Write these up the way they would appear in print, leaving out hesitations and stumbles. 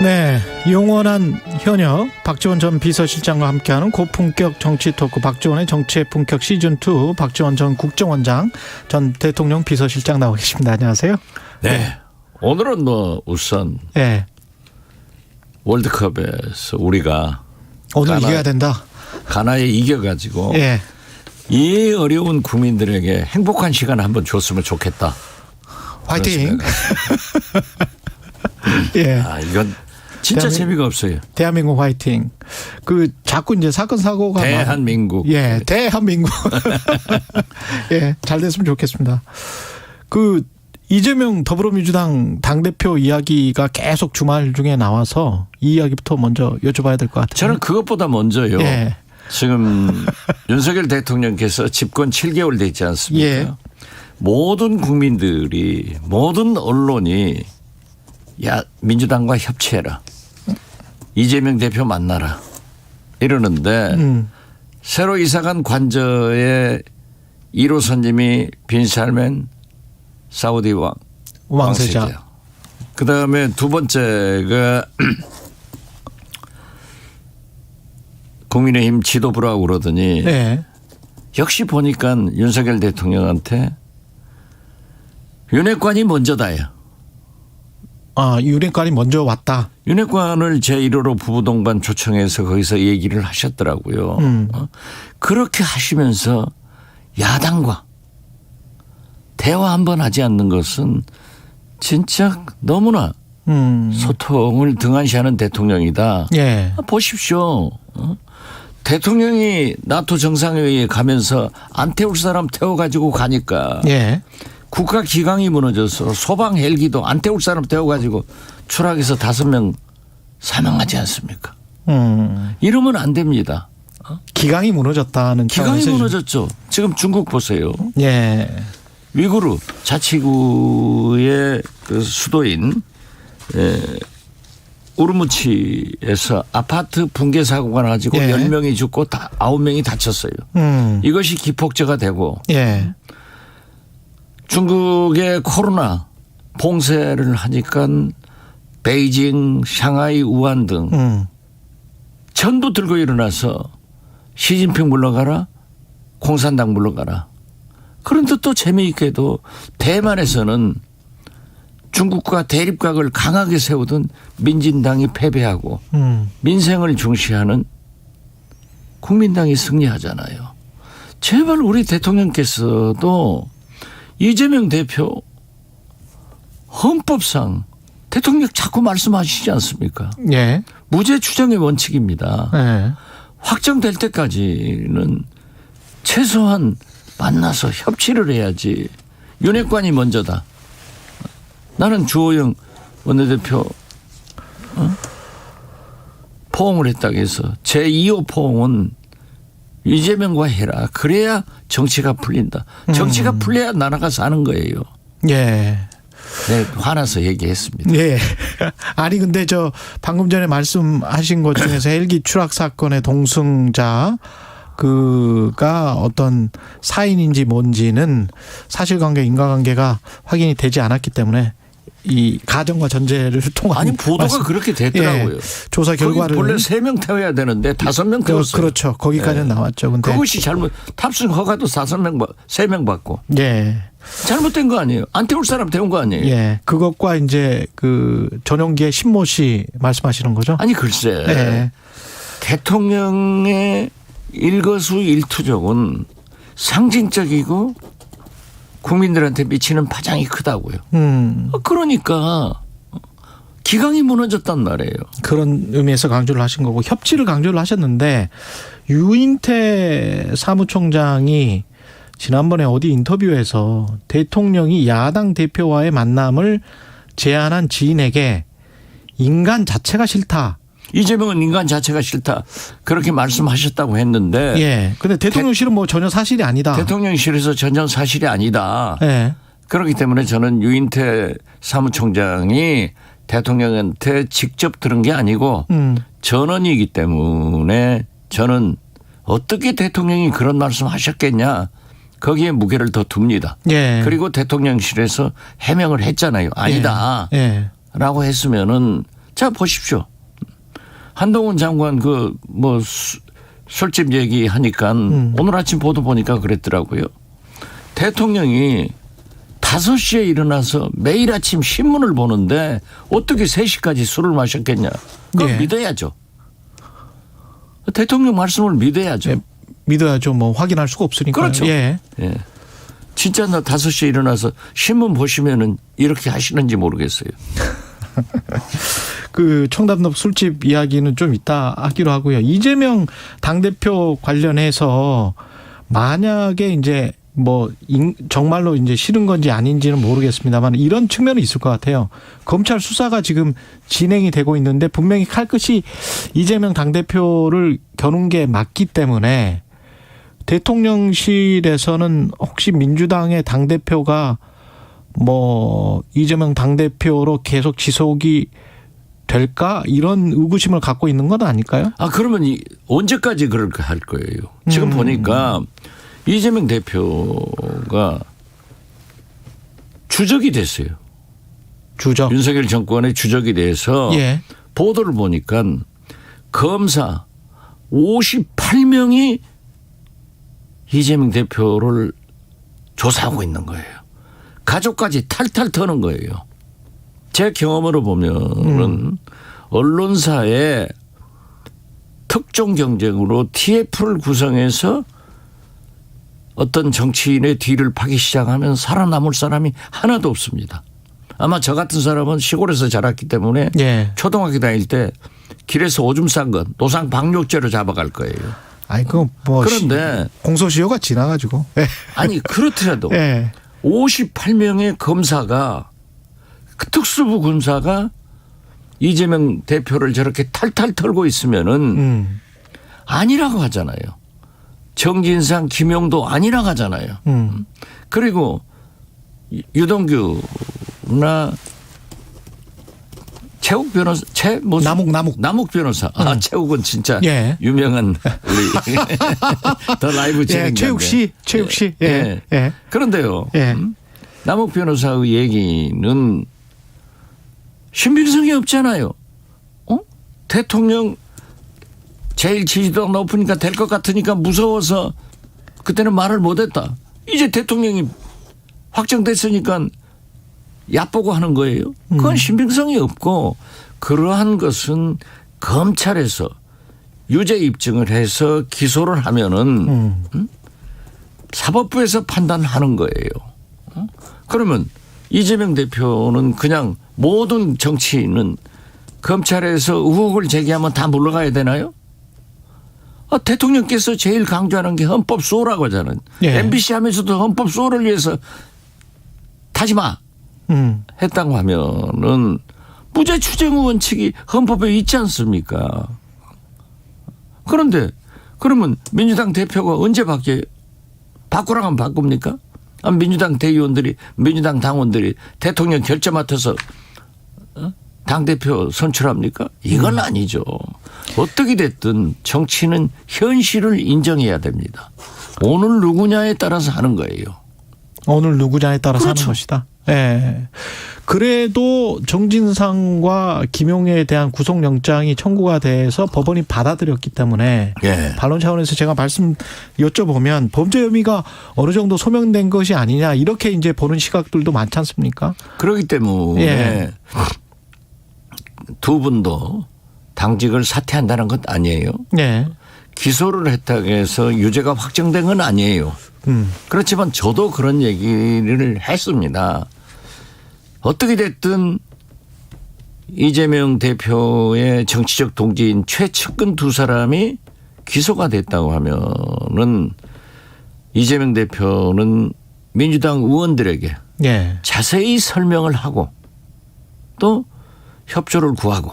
네, 영원한 현역 박지원 전 비서실장과 함께하는 고품격 정치 토크 박지원의 정치의 품격 시즌2 박지원 전 국정원장 전 대통령 비서실장 나와 계십니다. 안녕하세요. 네. 오늘은 우선 네. 월드컵에서 우리가 오늘 이겨야 된다. 가나에 이겨가지고 예. 이 어려운 국민들에게 행복한 시간 한번 줬으면 좋겠다. 화이팅. 예. 이건 진짜 재미가 없어요. 대한민국 화이팅. 자꾸 이제 사건 사고가 대한민국. 예, 대한민국. 예, 잘 됐으면 좋겠습니다. 이재명 더불어민주당 당대표 이야기가 계속 주말 중에 나와서 이 이야기부터 먼저 여쭤봐야 될 것 같아요. 저는 그것보다 먼저요. 예. 지금 윤석열 대통령께서 집권 7개월 됐지 않습니까? 예. 모든 국민들이 모든 언론이 야 민주당과 협치해라. 이재명 대표 만나라. 이러는데 새로 이사간 관저의 1호선님이 빈 살멘 사우디 왕세자. 그다음에 두 번째가 국민의힘 지도부라고 그러더니 네. 역시 보니까 윤석열 대통령한테 윤핵관이 먼저다요. 윤핵관이 먼저 왔다. 윤핵관을 제1호로 부부동반 초청해서 거기서 얘기를 하셨더라고요. 그렇게 하시면서 야당과 대화 한번 하지 않는 것은 진짜 너무나 소통을 등한시하는 대통령이다. 예. 보십시오. 대통령이 나토 정상회의에 가면서 안 태울 사람 태워가지고 가니까 예. 국가 기강이 무너져서 소방 헬기도 안 태울 사람 태워가지고 추락해서 5명 사망하지 않습니까? 이러면 안 됩니다. 기강이 무너졌다는 기강이 무너졌죠. 지금 중국 보세요. 예. 위구르 자치구의 수도인 우르무치에서 아파트 붕괴 사고가 나가지고 예. 10명이 죽고 9명이 다쳤어요. 이것이 기폭제가 되고 예. 중국의 코로나 봉쇄를 하니까 베이징, 샹하이, 우한 등 전부 들고 일어나서 시진핑 물러가라, 공산당 물러가라. 그런데 또 재미있게도 대만에서는 중국과 대립각을 강하게 세우던 민진당이 패배하고 민생을 중시하는 국민당이 승리하잖아요. 제발 우리 대통령께서도 이재명 대표 헌법상 대통령 자꾸 말씀하시지 않습니까? 예. 무죄 추정의 원칙입니다. 예. 확정될 때까지는 최소한 만나서 협치를 해야지. 윤핵관이 먼저다. 나는 주호영 원내대표 포옹을 했다고 해서 제2호 포옹은 이재명과 해라. 그래야 정치가 풀린다. 정치가 풀려야 나라가 사는 거예요. 예. 네, 화나서 얘기했습니다. 예. 아니 근데 방금 전에 말씀하신 것 중에서 헬기 추락 사건의 동승자 그가 어떤 사인인지 뭔지는 사실관계 인과관계가 확인이 되지 않았기 때문에 이 가정과 전제를 통한 아니 보도가 그렇게 됐더라고요. 예, 조사 결과를 원래 3명 태워야 되는데 5명 태웠어요. 그렇죠. 거기까지는 나왔죠. 근데 그것이 잘못. 탑승 허가도 3명 받고. 예. 잘못된 거 아니에요. 안 태울 사람 태운 거 아니에요. 예. 그것과 이제 전용기의 신모 씨 말씀하시는 거죠? 아니 글쎄. 예. 대통령의 일거수일투족은 상징적이고 국민들한테 미치는 파장이 크다고요. 그러니까 기강이 무너졌단 말이에요. 그런 의미에서 강조를 하신 거고 협치를 강조를 하셨는데 유인태 사무총장이 지난번에 어디 인터뷰에서 대통령이 야당 대표와의 만남을 제안한 지인에게 인간 자체가 싫다. 이재명은 인간 자체가 싫다. 그렇게 말씀하셨다고 했는데. 예. 근데 대통령실은 전혀 사실이 아니다. 대통령실에서 전혀 사실이 아니다. 예. 그렇기 때문에 저는 유인태 사무총장이 대통령한테 직접 들은 게 아니고 전원이기 때문에 저는 어떻게 대통령이 그런 말씀 하셨겠냐. 거기에 무게를 더 둡니다. 예. 그리고 대통령실에서 해명을 했잖아요. 아니다. 예. 라고 했으면은 자 보십시오. 한동훈 장관 술집 얘기하니까 오늘 아침 보도 보니까 그랬더라고요. 대통령이 5시에 일어나서 매일 아침 신문을 보는데 어떻게 3시까지 술을 마셨겠냐. 그걸 예. 믿어야죠. 대통령 말씀을 믿어야죠. 예, 믿어야죠. 뭐 확인할 수가 없으니까. 그렇죠. 예. 예. 진짜 나 5시에 일어나서 신문 보시면은 이렇게 하시는지 모르겠어요. 그 청담동 술집 이야기는 좀 이따 하기로 하고요. 이재명 당대표 관련해서 만약에 이제 정말로 이제 싫은 건지 아닌지는 모르겠습니다만 이런 측면은 있을 것 같아요. 검찰 수사가 지금 진행이 되고 있는데 분명히 칼끝이 이재명 당대표를 겨눈 게 맞기 때문에 대통령실에서는 혹시 민주당의 당대표가 이재명 당대표로 계속 지속이 될까? 이런 의구심을 갖고 있는 건 아닐까요? 그러면 언제까지 그렇게 할 거예요? 지금 보니까 이재명 대표가 주적이 됐어요. 주적. 윤석열 정권의 주적이 돼서 예. 보도를 보니까 검사 58명이 이재명 대표를 조사하고 있는 거예요. 가족까지 탈탈 터는 거예요. 제 경험으로 보면은 언론사의 특종 경쟁으로 TF를 구성해서 어떤 정치인의 뒤를 파기 시작하면 살아남을 사람이 하나도 없습니다. 아마 저 같은 사람은 시골에서 자랐기 때문에 예. 초등학교 다닐 때 길에서 오줌 싼 건 노상 방뇨죄로 잡아갈 거예요. 그런데 공소시효가 지나가지고. 예. 아니 그렇더라도 예. 58명의 검사가 특수부 검사가 이재명 대표를 저렇게 탈탈 털고 있으면은 아니라고 하잖아요. 정진상, 김용도 아니라고 하잖아요. 그리고 유동규나 최욱 변호사, 남욱 변호사. 최욱은 진짜 예. 유명한 우리 더 라이브 진행자. 최욱 씨. 예. 예. 그런데요. 예. 남욱 변호사의 얘기는 신빙성이 없잖아요. 대통령 제일 지지도가 높으니까 될 것 같으니까 무서워서 그때는 말을 못했다. 이제 대통령이 확정됐으니까 얕보고 하는 거예요. 그건 신빙성이 없고 그러한 것은 검찰에서 유죄 입증을 해서 기소를 하면은 사법부에서 판단하는 거예요. 그러면 이재명 대표는 그냥 모든 정치인은 검찰에서 의혹을 제기하면 다 물러가야 되나요? 대통령께서 제일 강조하는 게 헌법 수호라고 하잖아요. 예. MBC 하면서도 헌법 수호를 위해서 타지마 했다고 하면은 무죄 추정 원칙이 헌법에 있지 않습니까? 그런데 그러면 민주당 대표가 언제 바뀌어요? 바꾸라고 하면 바꿉니까? 민주당 대의원들이 민주당 당원들이 대통령 결재 맡아서 당대표 선출합니까? 이건 아니죠. 어떻게 됐든 정치는 현실을 인정해야 됩니다. 오늘 누구냐에 따라서 하는 거예요. 오늘 누구냐에 따라서 그렇죠. 하는 것이다. 예. 그래도 정진상과 김용애에 대한 구속영장이 청구가 돼서 법원이 받아들였기 때문에 예. 반론 차원에서 제가 여쭤보면 범죄 혐의가 어느 정도 소명된 것이 아니냐 이렇게 이제 보는 시각들도 많지 않습니까? 그렇기 때문에 예. 두 분도 당직을 사퇴한다는 것 아니에요. 네. 기소를 했다고 해서 유죄가 확정된 건 아니에요. 그렇지만 저도 그런 얘기를 했습니다. 어떻게 됐든 이재명 대표의 정치적 동지인 최측근 두 사람이 기소가 됐다고 하면은 이재명 대표는 민주당 의원들에게 네. 자세히 설명을 하고 또 협조를 구하고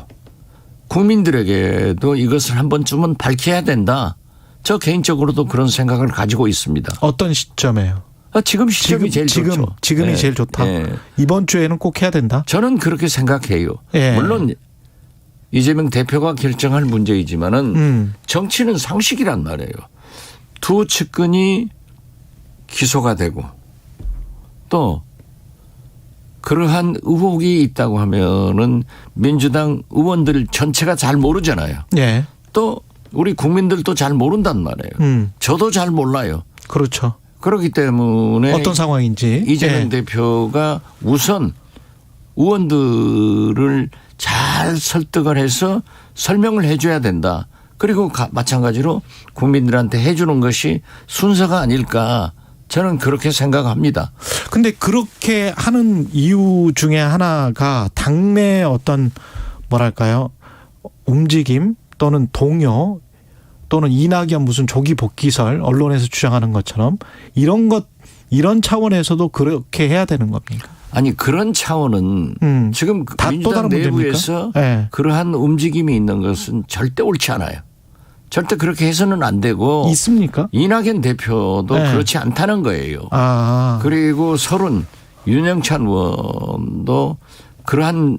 국민들에게도 이것을 한 번쯤은 밝혀야 된다. 저 개인적으로도 그런 생각을 가지고 있습니다. 어떤 시점에요? 지금 시점이 제일 좋죠. 지금이 네. 제일 좋다. 네. 이번 주에는 꼭 해야 된다. 저는 그렇게 생각해요. 네. 물론 이재명 대표가 결정할 문제이지만은 정치는 상식이란 말이에요. 두 측근이 기소가 되고 또 그러한 의혹이 있다고 하면은 민주당 의원들 전체가 잘 모르잖아요. 예. 또 우리 국민들도 잘 모른단 말이에요. 저도 잘 몰라요. 그렇죠. 그렇기 때문에 어떤 상황인지 이재명 예. 대표가 우선 의원들을 잘 설득을 해서 설명을 해줘야 된다. 그리고 마찬가지로 국민들한테 해주는 것이 순서가 아닐까 저는 그렇게 생각합니다. 근데 그렇게 하는 이유 중에 하나가 당내 어떤 뭐랄까요 움직임 또는 동요 또는 이낙연 무슨 조기 복귀설 언론에서 주장하는 것처럼 이런 차원에서도 그렇게 해야 되는 겁니까? 아니 그런 차원은 지금 다 또 민주당 다른 내부에서 네. 그러한 움직임이 있는 것은 절대 옳지 않아요. 절대 그렇게 해서는 안 되고 있습니까? 이낙연 대표도 네. 그렇지 않다는 거예요. 아. 그리고 서른 윤영찬 의원도 그러한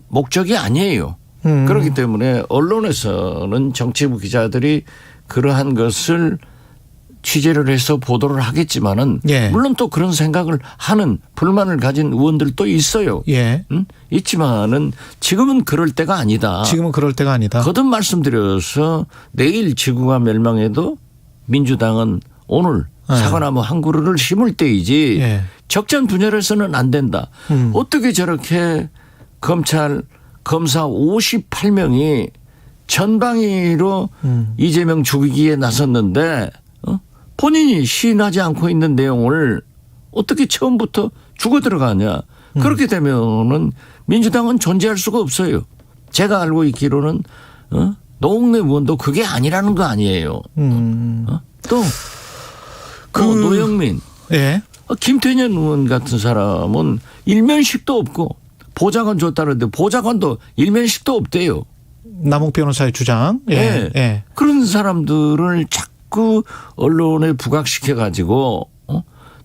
목적이 아니에요. 그렇기 때문에 언론에서는 정치부 기자들이 그러한 것을 취재를 해서 보도를 하겠지만은 예. 물론 또 그런 생각을 하는 불만을 가진 의원들도 있어요. 예. 있지만은 지금은 그럴 때가 아니다. 지금은 그럴 때가 아니다. 거듭 말씀드려서 내일 지구가 멸망해도 민주당은 오늘 네. 사과나무 한 그루를 심을 때이지 예. 적전 분열해서는 안 된다. 어떻게 저렇게 검사 58명이 전방위로 이재명 죽이기에 나섰는데 본인이 시인하지 않고 있는 내용을 어떻게 처음부터 죽어 들어가냐. 그렇게 되면은 민주당은 존재할 수가 없어요. 제가 알고 있기로는 노웅래 의원도 그게 아니라는 거 아니에요. 또 노영민, 예. 김태년 의원 같은 사람은 일면식도 없고 보좌관 줬다는데 보좌관도 일면식도 없대요. 남욱 변호사의 주장. 예. 네. 예. 그런 사람들을 자꾸 언론에 부각시켜 가지고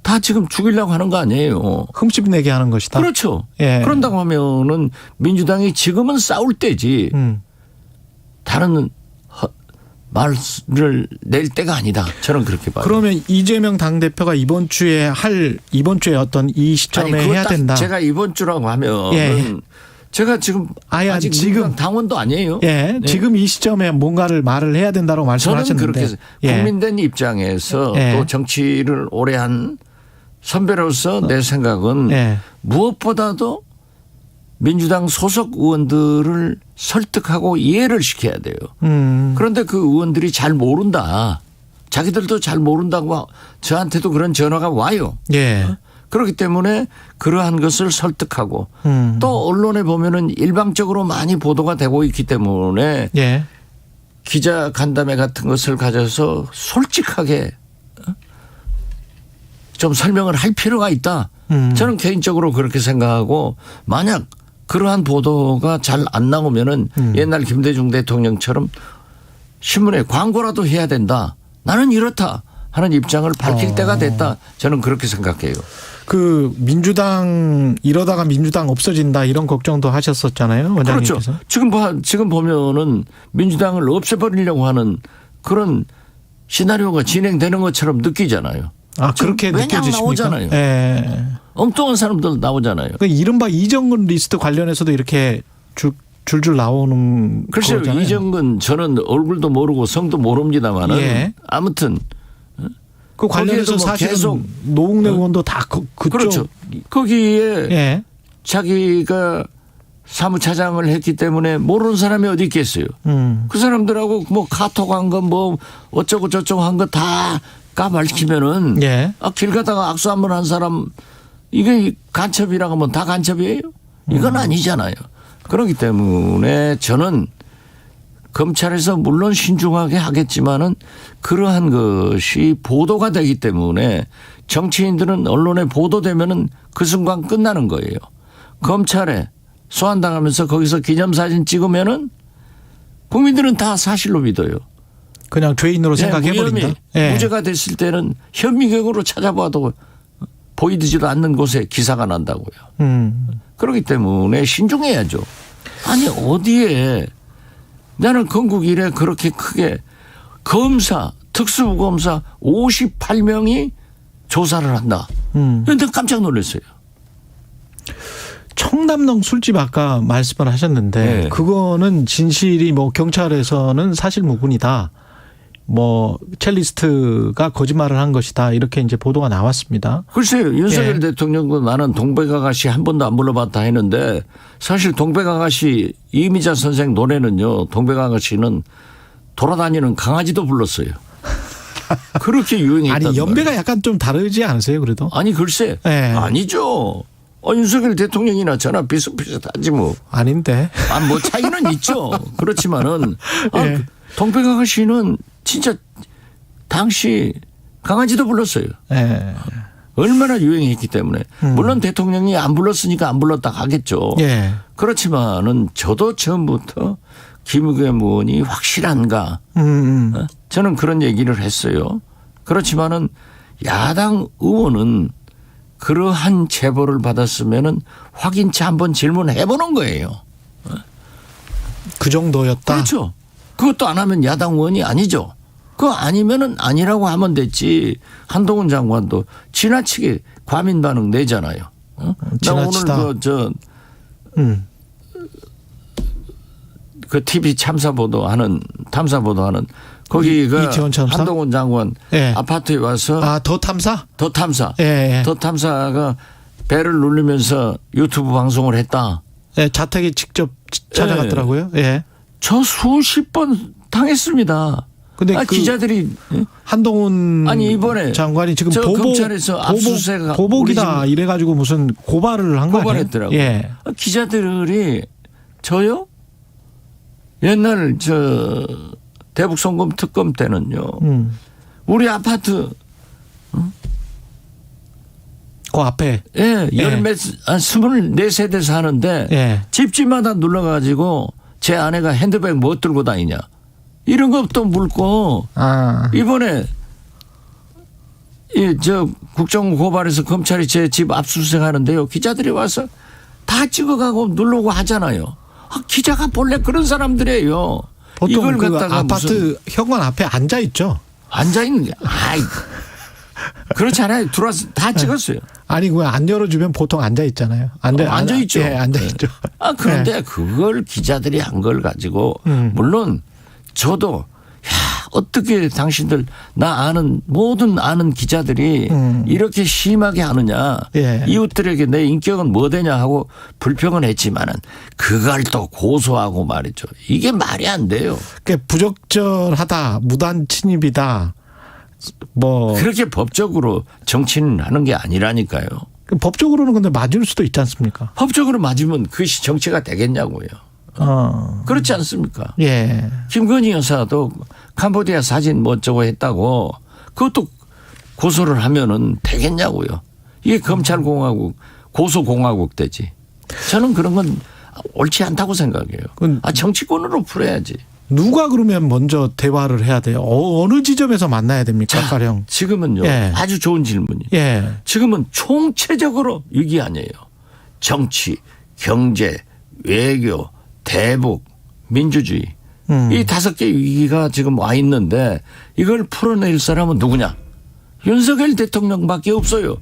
다 지금 죽이려고 하는 거 아니에요. 흠집 내게 하는 것이다. 그렇죠. 예. 그런다고 하면은 민주당이 지금은 싸울 때지 다른 말을 낼 때가 아니다. 저는 그렇게 봐요. 그러면 이재명 당대표가 이번 주에 어떤 이 시점에 아니, 그거 해야 딱 된다. 제가 이번 주라고 하면 예. 제가 지금 아직 지금 당원도 아니에요. 예. 네. 지금 이 시점에 뭔가를 말을 해야 된다고 말씀하셨는데. 저는 그렇게 예. 국민된 입장에서 예. 또 정치를 오래 한 선배로서 내 생각은 예. 무엇보다도 민주당 소속 의원들을 설득하고 이해를 시켜야 돼요. 그런데 그 의원들이 잘 모른다. 자기들도 잘 모른다고 저한테도 그런 전화가 와요. 예. 그렇기 때문에 그러한 것을 설득하고 또 언론에 보면은 일방적으로 많이 보도가 되고 있기 때문에 예. 기자 간담회 같은 것을 가져서 솔직하게 좀 설명을 할 필요가 있다. 저는 개인적으로 그렇게 생각하고 만약 그러한 보도가 잘 안 나오면은 옛날 김대중 대통령처럼 신문에 광고라도 해야 된다. 나는 이렇다 하는 입장을 밝힐 때가 됐다. 저는 그렇게 생각해요. 그 민주당 이러다가 민주당 없어진다 이런 걱정도 하셨었잖아요. 원장님께서. 그렇죠. 지금 보면은 민주당을 없애버리려고 하는 그런 시나리오가 진행되는 것처럼 느끼잖아요. 아, 그렇게 느껴지십니까? 나오잖아요. 예. 엉뚱한 사람들 나오잖아요. 그 이른바 이정근 리스트 관련해서도 이렇게 줄줄 나오는 글쎄요. 거잖아요. 이정근 저는 얼굴도 모르고 성도 모릅니다만은 예. 아무튼 그 관련해서 뭐 사실은 계속 노웅래 의원도 다 그쪽. 그렇죠. 거기에 예. 자기가 사무차장을 했기 때문에 모르는 사람이 어디 있겠어요. 그 사람들하고 뭐 카톡한 거 뭐 어쩌고 저쩌고 한 거 다 까발키면은 예. 길 가다가 악수 한번 한 사람 이게 간첩이라고 하면 다 간첩이에요? 이건 아니잖아요. 그렇기 때문에 저는 검찰에서 물론 신중하게 하겠지만은 그러한 것이 보도가 되기 때문에 정치인들은 언론에 보도되면은 그 순간 끝나는 거예요. 검찰에 소환당하면서 거기서 기념사진 찍으면은 국민들은 다 사실로 믿어요. 그냥 죄인으로 생각해버린다. 예. 무죄가 됐을 때는 현미경으로 찾아봐도 보이지도 않는 곳에 기사가 난다고요. 그렇기 때문에 신중해야죠. 아니 어디에 나는 건국 이래 그렇게 크게 검사 특수부검사 58명이 조사를 한다. 그런데 깜짝 놀랐어요. 청담동 술집 아까 말씀을 하셨는데 네. 그거는 진실이 뭐 경찰에서는 사실무근이다. 뭐 첼리스트가 거짓말을 한 것이다. 이렇게 이제 보도가 나왔습니다. 글쎄요. 윤석열 예. 대통령도 나는 동백아가씨 한 번도 안 불러봤다 했는데 사실 동백아가씨 이미자 선생 노래는요. 동백아가씨는 돌아다니는 강아지도 불렀어요. 그렇게 유행했단 아니 연배가 말이에요. 약간 좀 다르지 않으세요? 그래도? 아니 글쎄. 예. 아니죠. 윤석열 대통령이나 저나 비슷비슷하지 뭐. 아닌데. 뭐 차이는 있죠. 그렇지만은 예. 동백아가씨는 진짜 당시 강아지도 불렀어요. 예. 얼마나 유행했기 때문에. 물론 대통령이 안 불렀으니까 안 불렀다 하겠죠. 예. 그렇지만은 저도 처음부터 김의겸 의원이 확실한가. 저는 그런 얘기를 했어요. 그렇지만은 야당 의원은 그러한 제보를 받았으면은 확인치 한번 질문해 보는 거예요. 그 정도였다. 그렇죠. 그것도 안 하면 야당 의원이 아니죠. 그거 아니면은 아니라고 하면 됐지. 한동훈 장관도 지나치게 과민 반응 내잖아요. 지나치다. 나 오늘 그 TV 탐사 보도하는 거기가 이태원 참사? 한동훈 장관 예. 아파트에 와서 더 탐사? 더 탐사. 예. 더 탐사가 배를 누르면서 유튜브 방송을 했다. 예. 자택에 직접 찾아갔더라고요. 예. 저 수십 번 당했습니다. 근데 그 기자들이 한동훈 아니, 이번에 장관이 지금 저 검찰에서 압수수색 보복이다 이래가지고 무슨 고발을 한 거 아니에요? 고발했더라고요. 예. 기자들이 저요? 옛날 대북 송금 특검 때는요. 우리 아파트 그 앞에. 예, 24세대 사는데 예. 집집마다 눌러가지고 제 아내가 핸드백 뭐 들고 다니냐. 이런 것도 묻고 이번에 국정원 고발해서 검찰이 제 집 압수수색하는데요. 기자들이 와서 다 찍어가고 누르고 하잖아요. 기자가 본래 그런 사람들이에요. 보통 이걸 그 갖다가 아파트 현관 앞에 앉아 있죠. 앉아있는 게 그렇지 않아요. 들어와서 다 찍었어요. 아니 그 안 열어주면 보통 앉아 있잖아요. 앉아 있죠. 예, 앉아 있죠. 그런데 그걸 기자들이 한 걸 가지고 물론 저도 어떻게 당신들 나 아는 모든 아는 기자들이 이렇게 심하게 하느냐. 예. 이웃들에게 내 인격은 뭐 되냐 하고 불평은 했지만은 그걸 또 고소하고 말이죠. 이게 말이 안 돼요. 그러니까 부적절하다, 무단 침입이다. 뭐 그렇게 법적으로 정치는 하는 게 아니라니까요. 법적으로는 근데 맞을 수도 있지 않습니까? 법적으로 맞으면 그것이 정치가 되겠냐고요. 그렇지 않습니까? 예. 김건희 여사도 캄보디아 사진 뭐 어쩌고 했다고 그것도 고소를 하면은 되겠냐고요. 이게 검찰공화국 고소공화국 되지. 저는 그런 건 옳지 않다고 생각해요. 정치권으로 풀어야지. 누가 그러면 먼저 대화를 해야 돼요? 어느 지점에서 만나야 됩니까, 가령? 지금은요. 예. 아주 좋은 질문이에요. 예. 지금은 총체적으로 위기 아니에요. 정치, 경제, 외교, 대북, 민주주의. 이 5개 위기가 지금 와 있는데 이걸 풀어낼 사람은 누구냐? 윤석열 대통령밖에 없어요.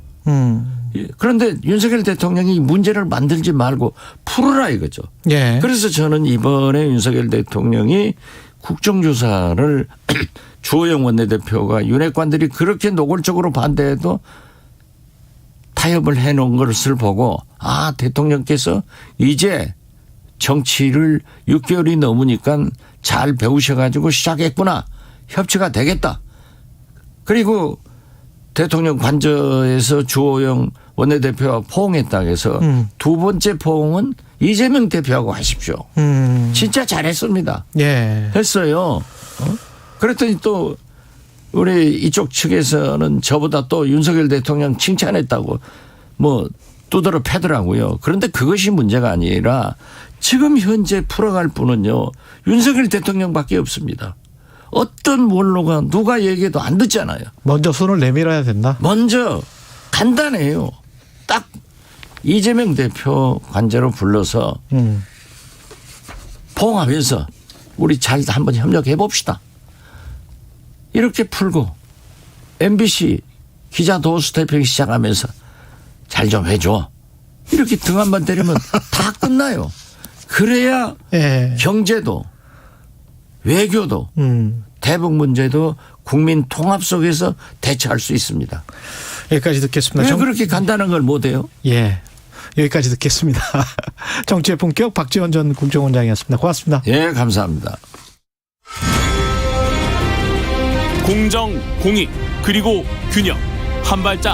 그런데 윤석열 대통령이 문제를 만들지 말고 풀어라 이거죠. 예. 그래서 저는 이번에 윤석열 대통령이 국정조사를 주호영 원내대표가 윤핵관들이 그렇게 노골적으로 반대해도 타협을 해놓은 것을 보고 대통령께서 이제 정치를 6개월이 넘으니까 잘 배우셔가지고 시작했구나. 협치가 되겠다. 그리고 대통령 관저에서 주호영 원내대표와 포옹했다고 해서 두 번째 포옹은 이재명 대표하고 하십시오. 진짜 잘했습니다. 예. 했어요. 그랬더니 또 우리 이쪽 측에서는 저보다 또 윤석열 대통령 칭찬했다고 뭐 두드러 패더라고요. 그런데 그것이 문제가 아니라 지금 현재 풀어갈 분은요. 윤석열 대통령밖에 없습니다. 어떤 원로가 누가 얘기해도 안 듣잖아요. 먼저 손을 내밀어야 된다. 먼저 간단해요. 딱 이재명 대표 관저로 불러서 포옹하면서 우리 잘 한번 협력해 봅시다. 이렇게 풀고 MBC 기자 도수 대표 시작하면서 잘 좀 해줘. 이렇게 등 한번 때리면 다 끝나요. 그래야 예. 경제도 외교도 대북 문제도 국민 통합 속에서 대처할 수 있습니다. 여기까지 듣겠습니다. 왜 그렇게 간단한 걸 못해요? 예. 여기까지 듣겠습니다. 정치의 품격 박지원 전 국정원장이었습니다. 고맙습니다. 예, 감사합니다. 공정, 공익, 그리고 균형. 한 발짝